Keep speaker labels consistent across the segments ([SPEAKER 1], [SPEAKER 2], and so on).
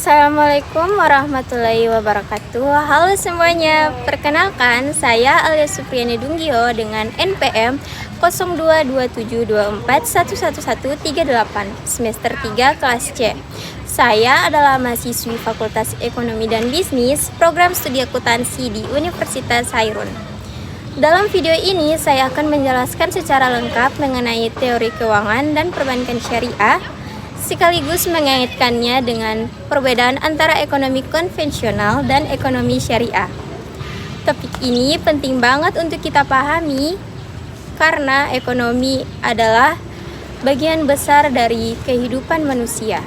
[SPEAKER 1] Assalamualaikum warahmatullahi wabarakatuh. Halo semuanya, perkenalkan saya Alia Supriyani Dunggio dengan NPM 022724111138 semester 3 kelas C. Saya adalah mahasiswi Fakultas Ekonomi dan Bisnis program studi akuntansi di Universitas Hairun. Dalam video ini saya akan menjelaskan secara lengkap mengenai teori keuangan dan perbankan syariah, sekaligus mengaitkannya dengan perbedaan antara ekonomi konvensional dan ekonomi syariah. Topik ini penting banget untuk kita pahami karena ekonomi adalah bagian besar dari kehidupan manusia.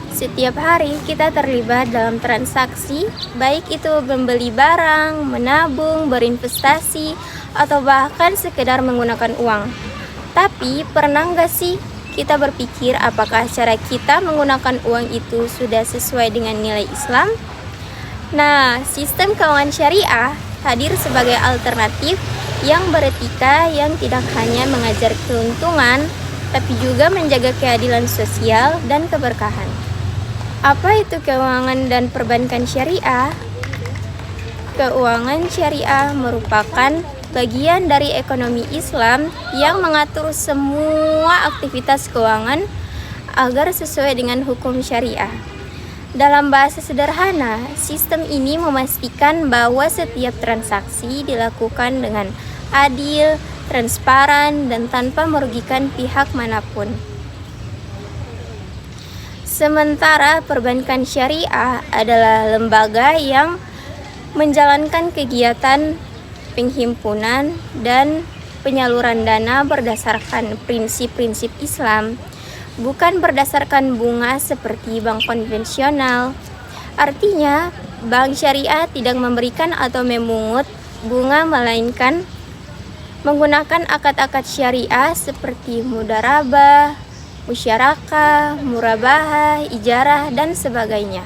[SPEAKER 1] Setiap hari kita terlibat dalam transaksi, baik itu membeli barang, menabung, berinvestasi, atau bahkan sekedar menggunakan uang. Tapi pernah nggak sih kita berpikir apakah cara kita menggunakan uang itu sudah sesuai dengan nilai Islam? Nah, sistem keuangan syariah hadir sebagai alternatif yang beretika yang tidak hanya mengajar keuntungan, tapi juga menjaga keadilan sosial dan keberkahan. Apa itu keuangan dan perbankan syariah? Keuangan syariah merupakan bagian dari ekonomi Islam yang mengatur semua aktivitas keuangan agar sesuai dengan hukum syariah. Dalam bahasa sederhana, sistem ini memastikan bahwa setiap transaksi dilakukan dengan adil, transparan, dan tanpa merugikan pihak manapun. Sementara perbankan syariah adalah lembaga yang menjalankan kegiatan penghimpunan dan penyaluran dana berdasarkan prinsip-prinsip Islam, bukan berdasarkan bunga seperti bank konvensional. Artinya, bank syariah tidak memberikan atau memungut bunga melainkan menggunakan akad-akad syariah seperti mudharabah, musyarakah, murabahah, ijarah, dan sebagainya.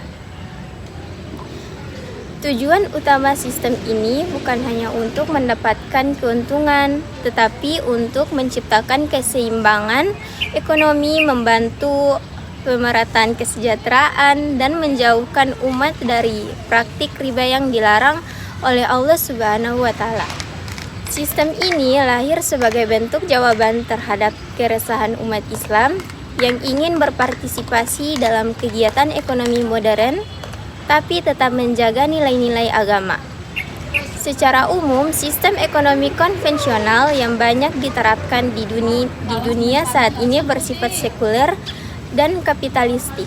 [SPEAKER 1] Tujuan utama sistem ini bukan hanya untuk mendapatkan keuntungan, tetapi untuk menciptakan keseimbangan ekonomi, membantu pemerataan kesejahteraan, dan menjauhkan umat dari praktik riba yang dilarang oleh Allah Subhanahu wa Ta'ala. Sistem ini lahir sebagai bentuk jawaban terhadap keresahan umat Islam yang ingin berpartisipasi dalam kegiatan ekonomi modern, tapi tetap menjaga nilai-nilai agama. Secara umum, sistem ekonomi konvensional yang banyak diterapkan di dunia saat ini bersifat sekuler dan kapitalistik.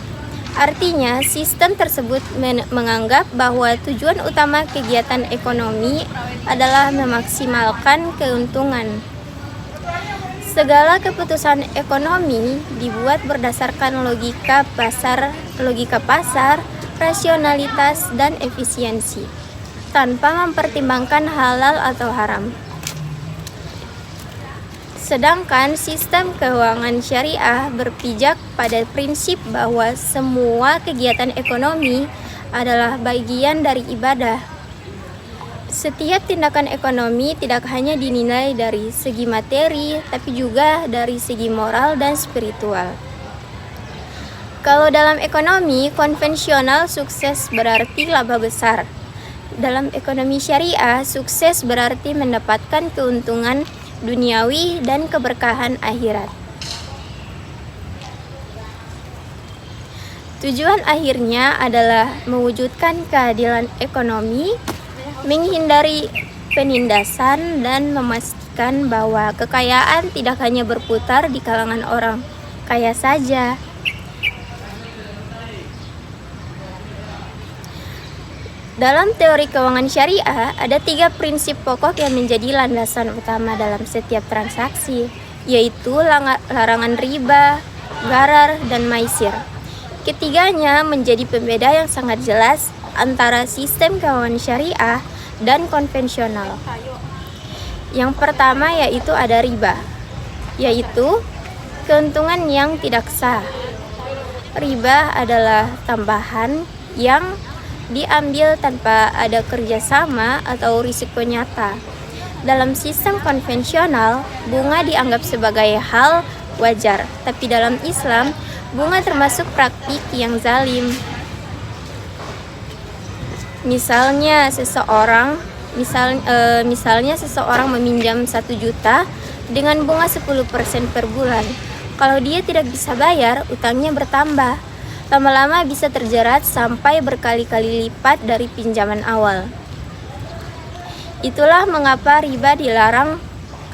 [SPEAKER 1] Artinya, sistem tersebut menganggap bahwa tujuan utama kegiatan ekonomi adalah memaksimalkan keuntungan. Segala keputusan ekonomi dibuat berdasarkan logika pasar, rasionalitas, dan efisiensi, tanpa mempertimbangkan halal atau haram. Sedangkan sistem keuangan syariah berpijak pada prinsip bahwa semua kegiatan ekonomi adalah bagian dari ibadah. Setiap tindakan ekonomi tidak hanya dinilai dari segi materi, tapi juga dari segi moral dan spiritual. Kalau dalam ekonomi konvensional, sukses berarti laba besar. Dalam ekonomi syariah, sukses berarti mendapatkan keuntungan duniawi dan keberkahan akhirat. Tujuan akhirnya adalah mewujudkan keadilan ekonomi, menghindari penindasan, dan memastikan bahwa kekayaan tidak hanya berputar di kalangan orang kaya saja. Dalam teori keuangan syariah, ada 3 prinsip pokok yang menjadi landasan utama dalam setiap transaksi, yaitu larangan riba, gharar, dan maisir. Ketiganya menjadi pembeda yang sangat jelas antara sistem keuangan syariah dan konvensional. Yang pertama yaitu ada riba, yaitu keuntungan yang tidak sah. Riba adalah tambahan yang diambil tanpa ada kerjasama atau risiko nyata. Dalam sistem konvensional, bunga dianggap sebagai hal wajar. Tapi dalam Islam, bunga termasuk praktik yang zalim. Misalnya seseorang meminjam 1 juta dengan bunga 10% per bulan. Kalau dia tidak bisa bayar, utangnya bertambah. Lama-lama bisa terjerat sampai berkali-kali lipat dari pinjaman awal. Itulah mengapa riba dilarang,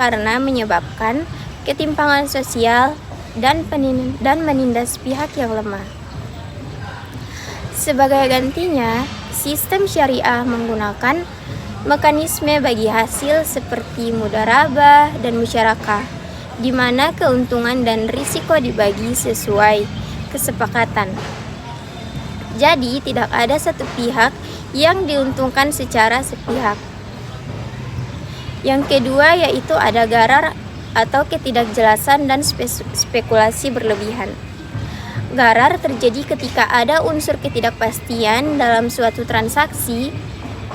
[SPEAKER 1] karena menyebabkan ketimpangan sosial dan menindas pihak yang lemah. Sebagai gantinya, sistem syariah menggunakan mekanisme bagi hasil seperti mudharabah dan musyarakah, di mana keuntungan dan risiko dibagi sesuai kesepakatan. Jadi tidak ada satu pihak yang diuntungkan secara sepihak. Yang kedua yaitu ada gharar atau ketidakjelasan dan spekulasi berlebihan. Gharar terjadi ketika ada unsur ketidakpastian dalam suatu transaksi,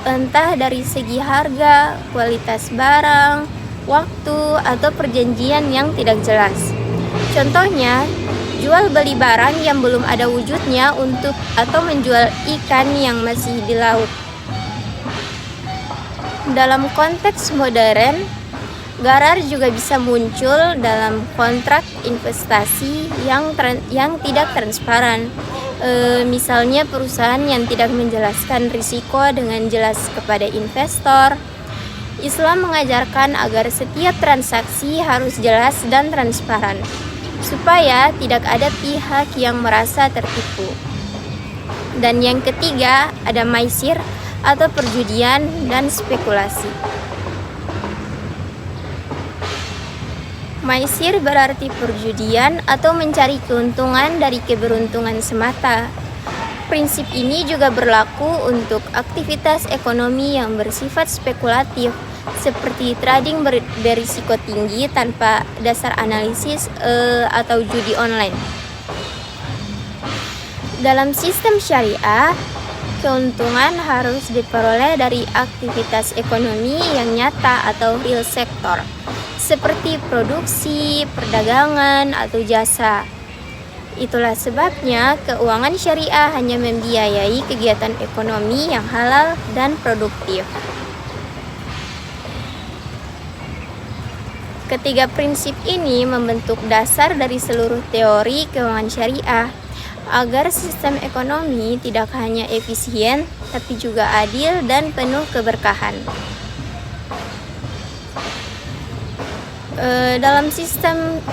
[SPEAKER 1] entah dari segi harga, kualitas barang, waktu, atau perjanjian yang tidak jelas. Contohnya, jual beli barang yang belum ada wujudnya atau menjual ikan yang masih di laut. Dalam konteks modern, gharar juga bisa muncul dalam kontrak investasi yang tidak transparan. Misalnya perusahaan yang tidak menjelaskan risiko dengan jelas kepada investor. Islam mengajarkan agar setiap transaksi harus jelas dan transparan, supaya tidak ada pihak yang merasa tertipu. Dan yang ketiga, ada maisir atau perjudian dan spekulasi. Maisir berarti perjudian atau mencari keuntungan dari keberuntungan semata. Prinsip ini juga berlaku untuk aktivitas ekonomi yang bersifat spekulatif, seperti trading berisiko tinggi tanpa dasar analisis atau judi online. Dalam sistem syariah, keuntungan harus diperoleh dari aktivitas ekonomi yang nyata atau real sektor, seperti produksi, perdagangan, atau jasa. Itulah sebabnya keuangan syariah hanya membiayai kegiatan ekonomi yang halal dan produktif. Ketiga prinsip ini membentuk dasar dari seluruh teori keuangan syariah, agar sistem ekonomi tidak hanya efisien, tapi juga adil dan penuh keberkahan.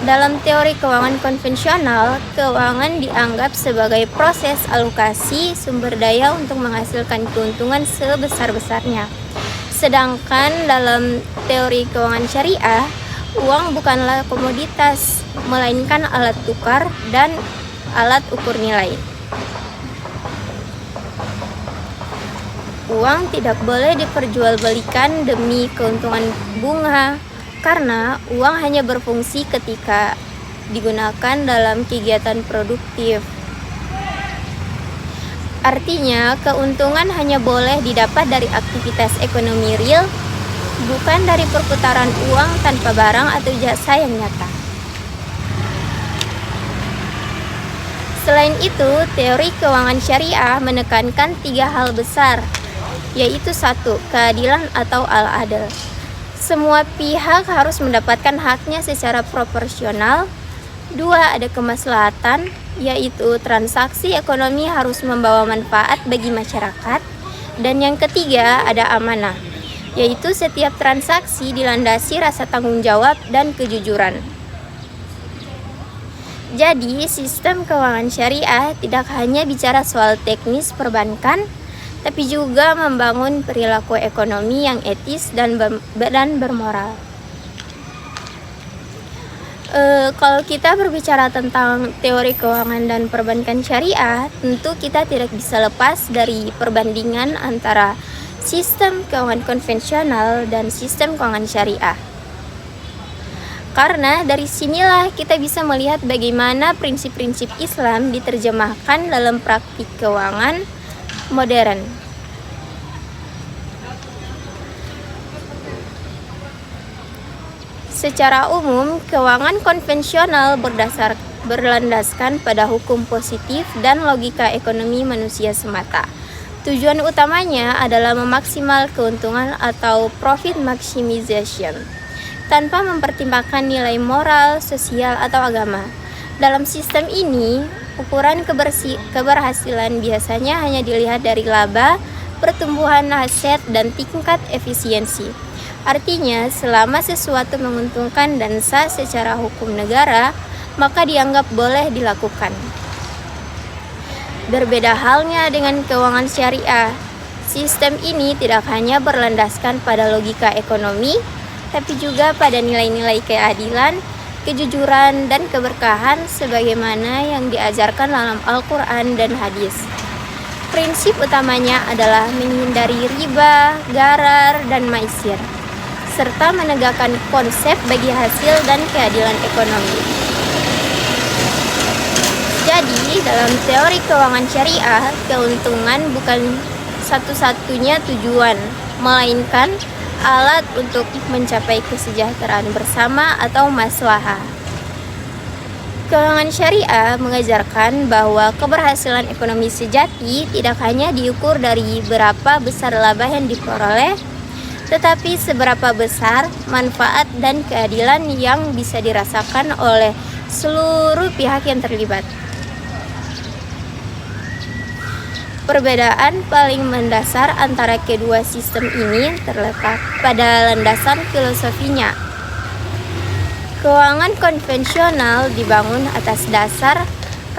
[SPEAKER 1] Dalam teori keuangan konvensional, keuangan dianggap sebagai proses alokasi sumber daya untuk menghasilkan keuntungan sebesar-besarnya. Sedangkan dalam teori keuangan syariah, uang bukanlah komoditas, melainkan alat tukar dan alat ukur nilai. Uang tidak boleh diperjualbelikan demi keuntungan bunga, karena uang hanya berfungsi ketika digunakan dalam kegiatan produktif. Artinya, keuntungan hanya boleh didapat dari aktivitas ekonomi real, bukan dari perputaran uang tanpa barang atau jasa yang nyata. Selain itu, teori keuangan syariah menekankan 3 hal besar, yaitu 1. Keadilan atau al-adl. Semua pihak harus mendapatkan haknya secara proporsional. 2. Ada kemaslahatan, yaitu transaksi ekonomi harus membawa manfaat bagi masyarakat. Dan yang ketiga, ada amanah, yaitu setiap transaksi dilandasi rasa tanggung jawab dan kejujuran. Jadi, sistem keuangan syariah tidak hanya bicara soal teknis perbankan, tapi juga membangun perilaku ekonomi yang etis dan bermoral. Kalau kita berbicara tentang teori keuangan dan perbankan syariah, tentu kita tidak bisa lepas dari perbandingan antara sistem keuangan konvensional dan sistem keuangan syariah. Karena dari sinilah kita bisa melihat bagaimana prinsip-prinsip Islam diterjemahkan dalam praktik keuangan modern. Secara umum, keuangan konvensional berlandaskan pada hukum positif dan logika ekonomi manusia semata. Tujuan utamanya adalah memaksimal keuntungan atau profit maximization, tanpa mempertimbangkan nilai moral, sosial, atau agama. Dalam sistem ini, ukuran keberhasilan biasanya hanya dilihat dari laba, pertumbuhan aset, dan tingkat efisiensi. Artinya, selama sesuatu menguntungkan dan sah secara hukum negara, maka dianggap boleh dilakukan. Berbeda halnya dengan keuangan syariah. Sistem ini tidak hanya berlandaskan pada logika ekonomi, tapi juga pada nilai-nilai keadilan, kejujuran, dan keberkahan sebagaimana yang diajarkan dalam Al-Quran dan hadis. Prinsip utamanya adalah menghindari riba, gharar, dan maisir, serta menegakkan konsep bagi hasil dan keadilan ekonomi. Jadi, dalam teori keuangan syariah, keuntungan bukan satu-satunya tujuan, melainkan alat untuk mencapai kesejahteraan bersama atau maslahah. Keuangan syariah mengajarkan bahwa keberhasilan ekonomi sejati tidak hanya diukur dari berapa besar laba yang diperoleh, tetapi seberapa besar manfaat dan keadilan yang bisa dirasakan oleh seluruh pihak yang terlibat. Perbedaan paling mendasar antara kedua sistem ini terletak pada landasan filosofinya. Keuangan konvensional dibangun atas dasar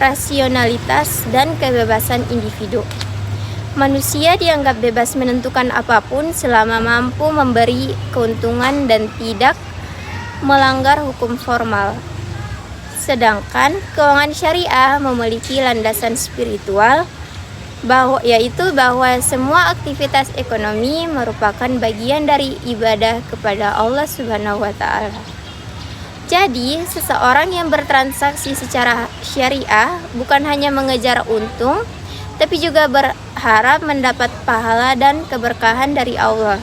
[SPEAKER 1] rasionalitas dan kebebasan individu. Manusia dianggap bebas menentukan apapun selama mampu memberi keuntungan dan tidak melanggar hukum formal. Sedangkan keuangan syariah memiliki landasan spiritual, yaitu bahwa semua aktivitas ekonomi merupakan bagian dari ibadah kepada Allah Subhanahu wa Ta'ala. Jadi, seseorang yang bertransaksi secara syariah bukan hanya mengejar untung, tapi juga berharap mendapat pahala dan keberkahan dari Allah.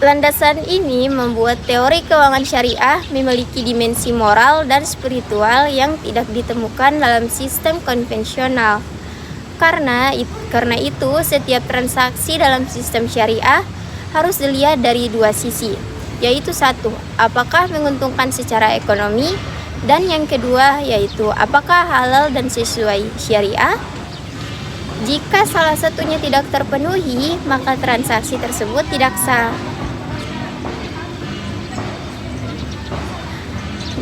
[SPEAKER 1] Landasan ini membuat teori keuangan syariah memiliki dimensi moral dan spiritual yang tidak ditemukan dalam sistem konvensional. Karena itu, setiap transaksi dalam sistem syariah harus dilihat dari dua sisi, yaitu satu, apakah menguntungkan secara ekonomi, dan yang kedua yaitu apakah halal dan sesuai syariah. Jika salah satunya tidak terpenuhi, maka transaksi tersebut tidak sah.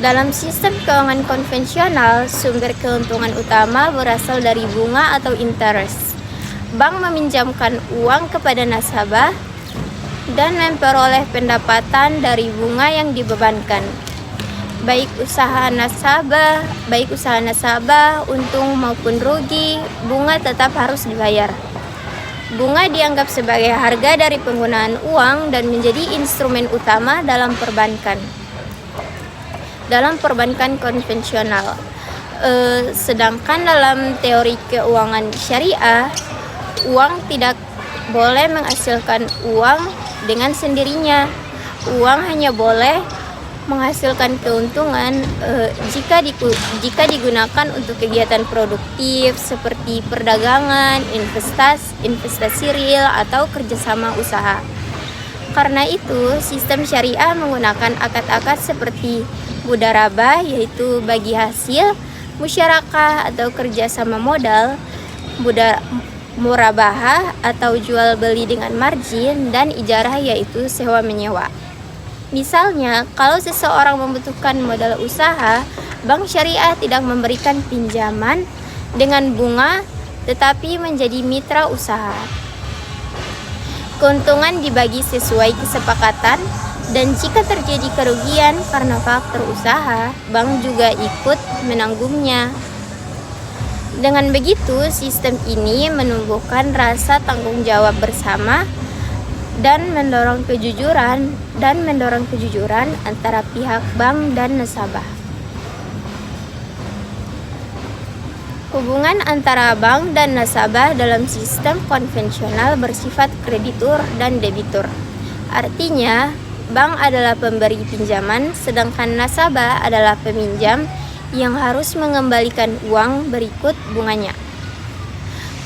[SPEAKER 1] Dalam sistem keuangan konvensional, sumber keuntungan utama berasal dari bunga atau interest. Bank meminjamkan uang kepada nasabah dan memperoleh pendapatan dari bunga yang dibebankan. Baik usaha nasabah, untung maupun rugi, bunga tetap harus dibayar. Bunga dianggap sebagai harga dari penggunaan uang dan menjadi instrumen utama dalam perbankan konvensional. Sedangkan dalam teori keuangan syariah, uang tidak boleh menghasilkan uang dengan sendirinya. Uang hanya boleh menghasilkan keuntungan jika digunakan untuk kegiatan produktif seperti perdagangan, investasi real, atau kerjasama usaha. Karena itu, sistem syariah menggunakan akad-akad seperti mudharabah, yaitu bagi hasil, musyarakah atau kerjasama modal, murabahah atau jual beli dengan margin, dan ijarah, yaitu sewa menyewa. Misalnya, kalau seseorang membutuhkan modal usaha, bank syariah tidak memberikan pinjaman dengan bunga, tetapi menjadi mitra usaha. Keuntungan dibagi sesuai kesepakatan, dan jika terjadi kerugian karena faktor usaha, bank juga ikut menanggungnya. Dengan begitu, sistem ini menumbuhkan rasa tanggung jawab bersama dan mendorong kejujuran antara pihak bank dan nasabah. Hubungan antara bank dan nasabah dalam sistem konvensional bersifat kreditur dan debitur. Artinya, bank adalah pemberi pinjaman, sedangkan nasabah adalah peminjam yang harus mengembalikan uang berikut bunganya.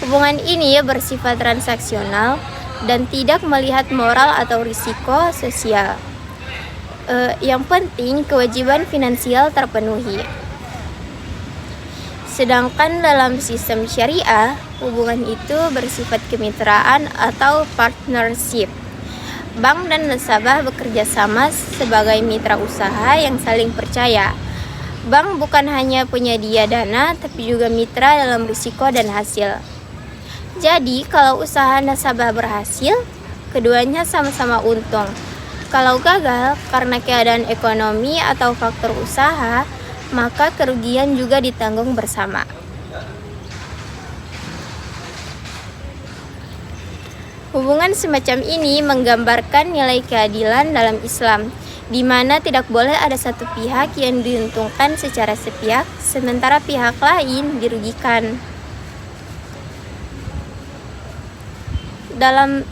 [SPEAKER 1] Hubungan ini bersifat transaksional dan tidak melihat moral atau risiko sosial. Yang penting kewajiban finansial terpenuhi. Sedangkan dalam sistem syariah, hubungan itu bersifat kemitraan atau partnership. Bank dan nasabah bekerja sama sebagai mitra usaha yang saling percaya. Bank bukan hanya penyedia dana, tapi juga mitra dalam risiko dan hasil. Jadi, kalau usaha nasabah berhasil, keduanya sama-sama untung. Kalau gagal karena keadaan ekonomi atau faktor usaha, maka kerugian juga ditanggung bersama. Hubungan semacam ini menggambarkan nilai keadilan dalam Islam, di mana tidak boleh ada satu pihak yang diuntungkan secara sepihak, sementara pihak lain dirugikan. Dalam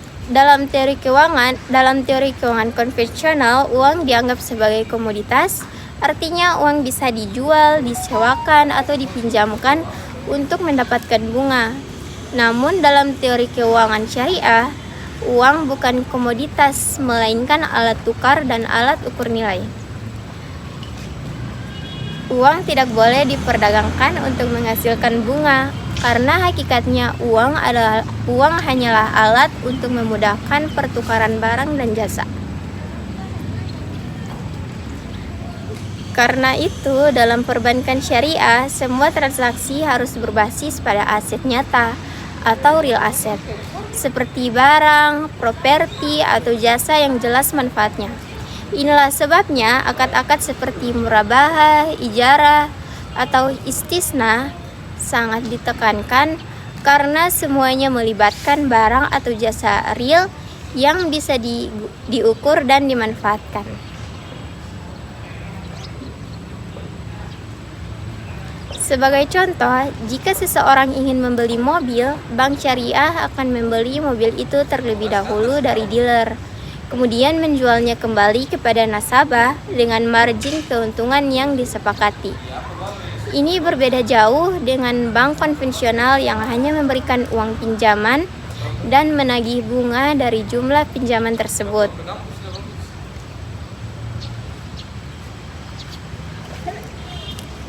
[SPEAKER 1] teori keuangan konvensional, uang dianggap sebagai komoditas. Artinya uang bisa dijual, disewakan, atau dipinjamkan untuk mendapatkan bunga. Namun dalam teori keuangan syariah, uang bukan komoditas, melainkan alat tukar dan alat ukur nilai. Uang tidak boleh diperdagangkan untuk menghasilkan bunga, karena hakikatnya uang hanyalah alat untuk memudahkan pertukaran barang dan jasa. Karena itu, dalam perbankan syariah, semua transaksi harus berbasis pada aset nyata atau real asset, seperti barang, properti, atau jasa yang jelas manfaatnya. Inilah sebabnya akad-akad seperti murabahah, ijarah, atau istisna sangat ditekankan karena semuanya melibatkan barang atau jasa real yang bisa diukur dan dimanfaatkan. Sebagai contoh, jika seseorang ingin membeli mobil, bank syariah akan membeli mobil itu terlebih dahulu dari dealer, kemudian menjualnya kembali kepada nasabah dengan margin keuntungan yang disepakati. Ini berbeda jauh dengan bank konvensional yang hanya memberikan uang pinjaman dan menagih bunga dari jumlah pinjaman tersebut.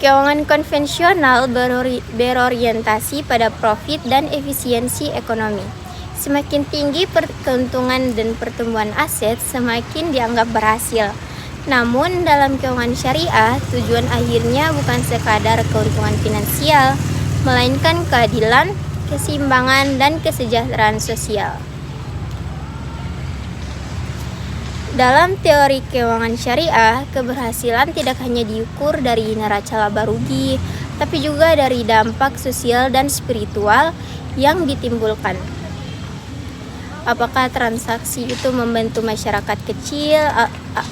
[SPEAKER 1] Keuangan konvensional berorientasi pada profit dan efisiensi ekonomi. Semakin tinggi keuntungan dan pertumbuhan aset, semakin dianggap berhasil. Namun dalam keuangan syariah, tujuan akhirnya bukan sekadar keuntungan finansial, melainkan keadilan, keseimbangan, dan kesejahteraan sosial. Dalam teori keuangan syariah, keberhasilan tidak hanya diukur dari neraca laba rugi, tapi juga dari dampak sosial dan spiritual yang ditimbulkan. Apakah transaksi itu membantu masyarakat kecil?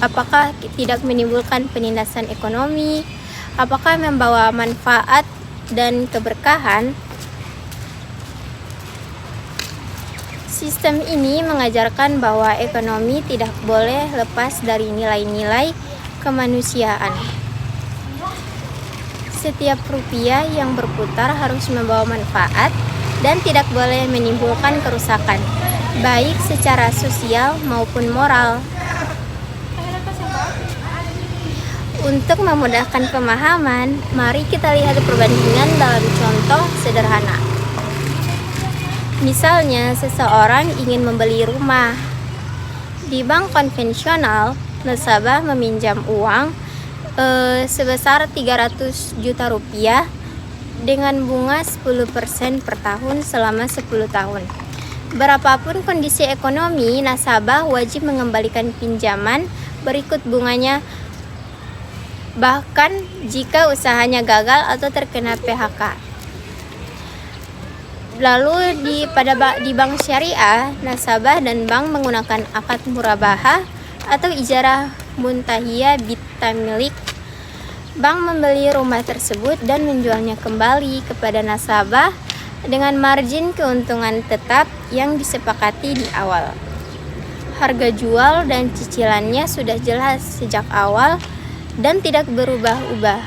[SPEAKER 1] Apakah tidak menimbulkan penindasan ekonomi? Apakah membawa manfaat dan keberkahan? Sistem ini mengajarkan bahwa ekonomi tidak boleh lepas dari nilai-nilai kemanusiaan. Setiap rupiah yang berputar harus membawa manfaat dan tidak boleh menimbulkan kerusakan, baik secara sosial maupun moral. Untuk memudahkan pemahaman, mari kita lihat perbandingan dalam contoh sederhana. Misalnya, seseorang ingin membeli rumah. Di bank konvensional, nasabah meminjam uang sebesar 300 juta rupiah dengan bunga 10% per tahun selama 10 tahun. Berapapun kondisi ekonomi, nasabah wajib mengembalikan pinjaman berikut bunganya, bahkan jika usahanya gagal atau terkena PHK. Lalu di bank syariah, nasabah dan bank menggunakan akad murabahah atau ijarah muntahiyah bitamlik. Bank membeli rumah tersebut dan menjualnya kembali kepada nasabah dengan margin keuntungan tetap yang disepakati di awal. Harga jual dan cicilannya sudah jelas sejak awal dan tidak berubah-ubah.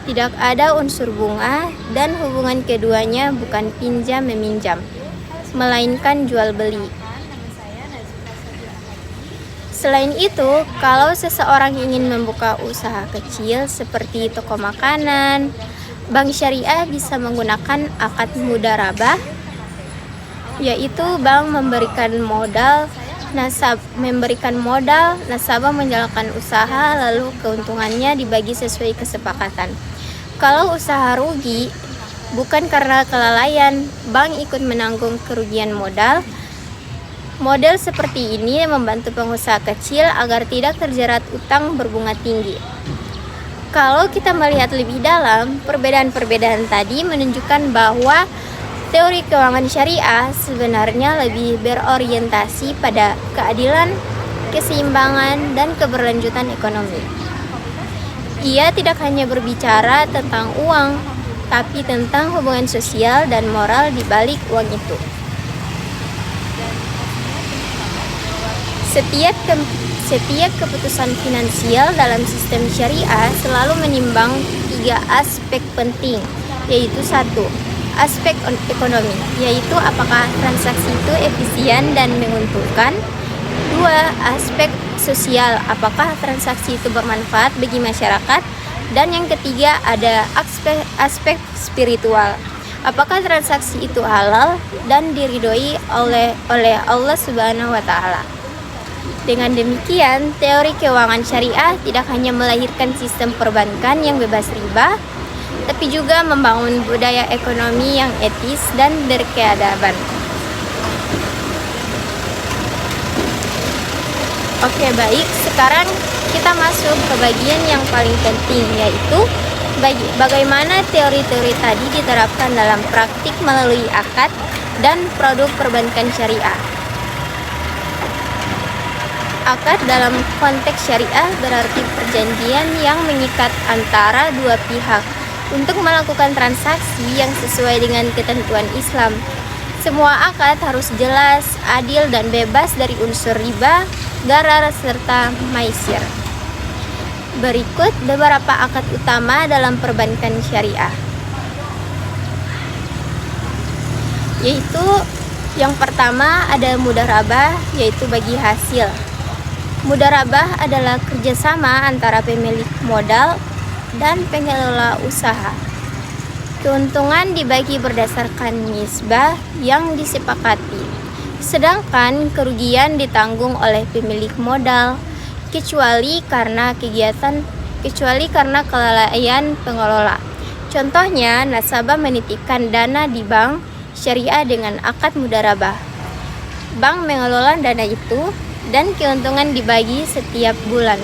[SPEAKER 1] Tidak ada unsur bunga dan hubungan keduanya bukan pinjam-meminjam, melainkan jual-beli. Selain itu, kalau seseorang ingin membuka usaha kecil seperti toko makanan, bank syariah bisa menggunakan akad mudharabah, yaitu bank memberikan modal, nasabah menjalankan usaha, lalu keuntungannya dibagi sesuai kesepakatan. Kalau usaha rugi, bukan karena kelalaian, bank ikut menanggung kerugian modal. Model seperti ini membantu pengusaha kecil agar tidak terjerat utang berbunga tinggi. Kalau kita melihat lebih dalam, perbedaan-perbedaan tadi menunjukkan bahwa teori keuangan syariah sebenarnya lebih berorientasi pada keadilan, keseimbangan, dan keberlanjutan ekonomi. Ia tidak hanya berbicara tentang uang, tapi tentang hubungan sosial dan moral di balik uang itu. Setiap keputusan finansial dalam sistem syariah selalu menimbang 3 aspek penting, yaitu 1. Aspek ekonomi, yaitu apakah transaksi itu efisien dan menguntungkan. 2. Aspek sosial, apakah transaksi itu bermanfaat bagi masyarakat. Dan yang ketiga ada aspek spiritual, apakah transaksi itu halal dan diridhoi oleh Allah Subhanahu wa Ta'ala. Dengan demikian, teori keuangan syariah tidak hanya melahirkan sistem perbankan yang bebas riba, tapi juga membangun budaya ekonomi yang etis dan berkeadaban. Oke, baik. Sekarang kita masuk ke bagian yang paling penting, yaitu bagaimana teori-teori tadi diterapkan dalam praktik melalui akad dan produk perbankan syariah. Akad dalam konteks syariah berarti perjanjian yang mengikat antara dua pihak untuk melakukan transaksi yang sesuai dengan ketentuan Islam. Semua akad harus jelas, adil, dan bebas dari unsur riba, gharar, serta maisir. Berikut beberapa akad utama dalam perbankan syariah, yaitu yang pertama ada mudharabah, yaitu bagi hasil. Mudharabah adalah kerjasama antara pemilik modal dan pengelola usaha. Keuntungan dibagi berdasarkan nisbah yang disepakati, sedangkan kerugian ditanggung oleh pemilik modal kecuali karena kelalaian pengelola. Contohnya, nasabah menitipkan dana di bank syariah dengan akad mudharabah. Bank mengelola dana itu dan keuntungan dibagi setiap bulan.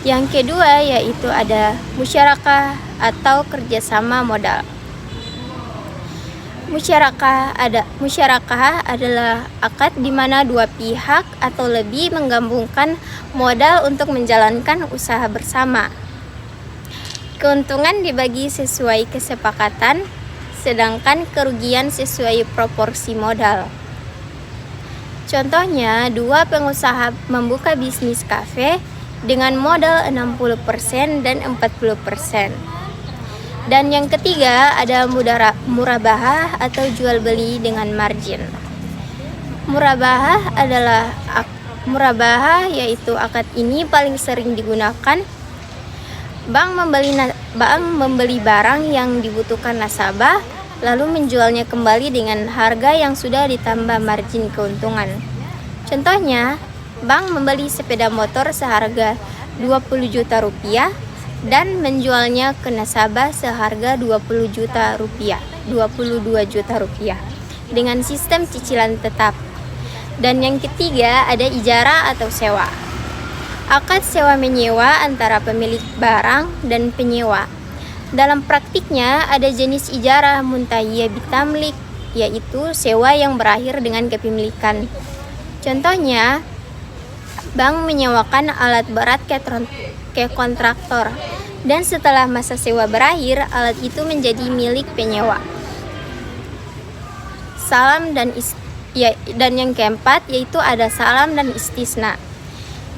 [SPEAKER 1] Yang kedua yaitu ada musyarakah atau kerjasama modal. Musyarakah adalah akad di mana dua pihak atau lebih menggabungkan modal untuk menjalankan usaha bersama. Keuntungan dibagi sesuai kesepakatan, sedangkan kerugian sesuai proporsi modal. Contohnya, dua pengusaha membuka bisnis kafe dengan modal 60% dan 40%. Dan yang ketiga ada murabahah atau jual beli dengan margin. Murabahah yaitu akad ini paling sering digunakan. Bank membeli barang yang dibutuhkan nasabah, lalu menjualnya kembali dengan harga yang sudah ditambah margin keuntungan. Contohnya, bank membeli sepeda motor seharga 20 juta rupiah dan menjualnya ke nasabah seharga 22 juta rupiah dengan sistem cicilan tetap. Dan yang ketiga ada ijarah atau sewa. Akad sewa menyewa antara pemilik barang dan penyewa. Dalam praktiknya ada jenis ijarah muntahiyah bitamlik, yaitu sewa yang berakhir dengan kepemilikan. Contohnya, bank menyewakan alat berat ke kontraktor, dan setelah masa sewa berakhir, alat itu menjadi milik penyewa. dan yang keempat yaitu ada salam dan istisna.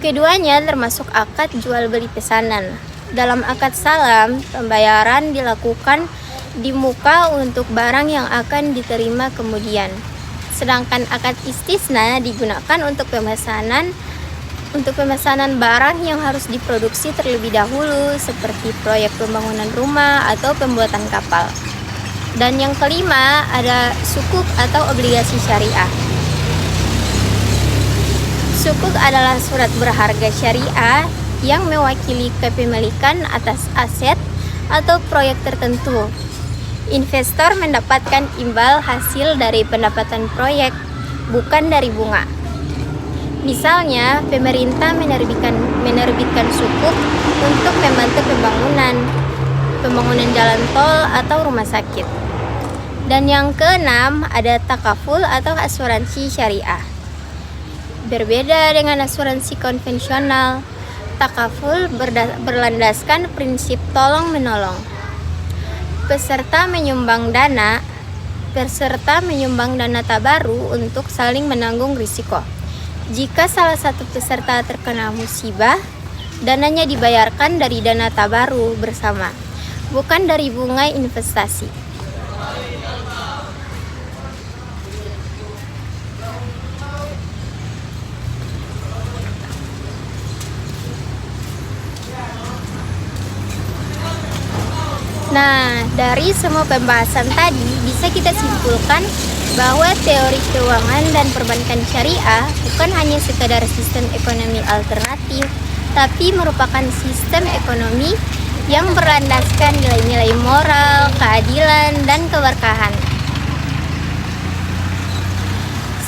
[SPEAKER 1] Keduanya termasuk akad jual beli pesanan. Dalam akad salam, pembayaran dilakukan di muka untuk barang yang akan diterima kemudian. Sedangkan akad istisna digunakan untuk pemesanan barang yang harus diproduksi terlebih dahulu, seperti proyek pembangunan rumah atau pembuatan kapal. Dan yang kelima ada sukuk atau obligasi syariah. Sukuk adalah surat berharga syariah yang mewakili kepemilikan atas aset atau proyek tertentu. Investor mendapatkan imbal hasil dari pendapatan proyek, bukan dari bunga. Misalnya, pemerintah menerbitkan sukuk untuk membantu pembangunan jalan tol atau rumah sakit. Dan yang keenam ada takaful atau asuransi syariah. Berbeda dengan asuransi konvensional, takaful berlandaskan prinsip tolong menolong. Peserta menyumbang dana tabaru untuk saling menanggung risiko. Jika salah satu peserta terkena musibah, dananya dibayarkan dari dana tabaru bersama, bukan dari bunga investasi. Nah, dari semua pembahasan tadi bisa kita simpulkan bahwa teori keuangan dan perbankan syariah bukan hanya sekadar sistem ekonomi alternatif, tapi merupakan sistem ekonomi yang berlandaskan nilai-nilai moral, keadilan, dan keberkahan.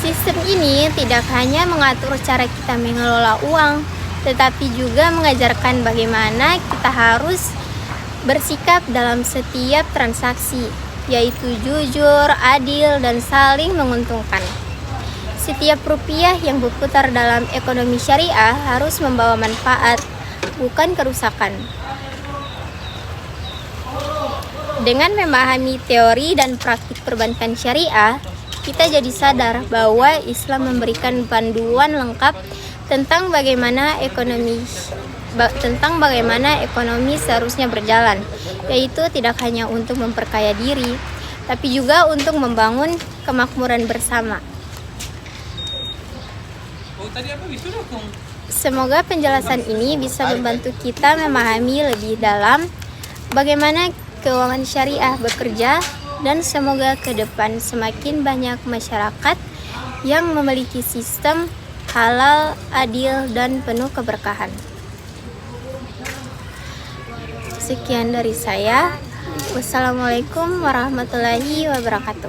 [SPEAKER 1] Sistem ini tidak hanya mengatur cara kita mengelola uang, tetapi juga mengajarkan bagaimana kita harus bersikap dalam setiap transaksi, yaitu jujur, adil, dan saling menguntungkan. Setiap rupiah yang berputar dalam ekonomi syariah harus membawa manfaat, bukan kerusakan. Dengan memahami teori dan praktik perbankan syariah, kita jadi sadar bahwa Islam memberikan panduan lengkap tentang bagaimana ekonomi seharusnya berjalan, yaitu tidak hanya untuk memperkaya diri, tapi juga untuk membangun kemakmuran bersama. Semoga penjelasan ini bisa membantu kita memahami lebih dalam bagaimana keuangan syariah bekerja, dan semoga ke depan semakin banyak masyarakat yang memiliki sistem halal, adil, dan penuh keberkahan. Sekian dari saya. Wassalamualaikum warahmatullahi wabarakatuh.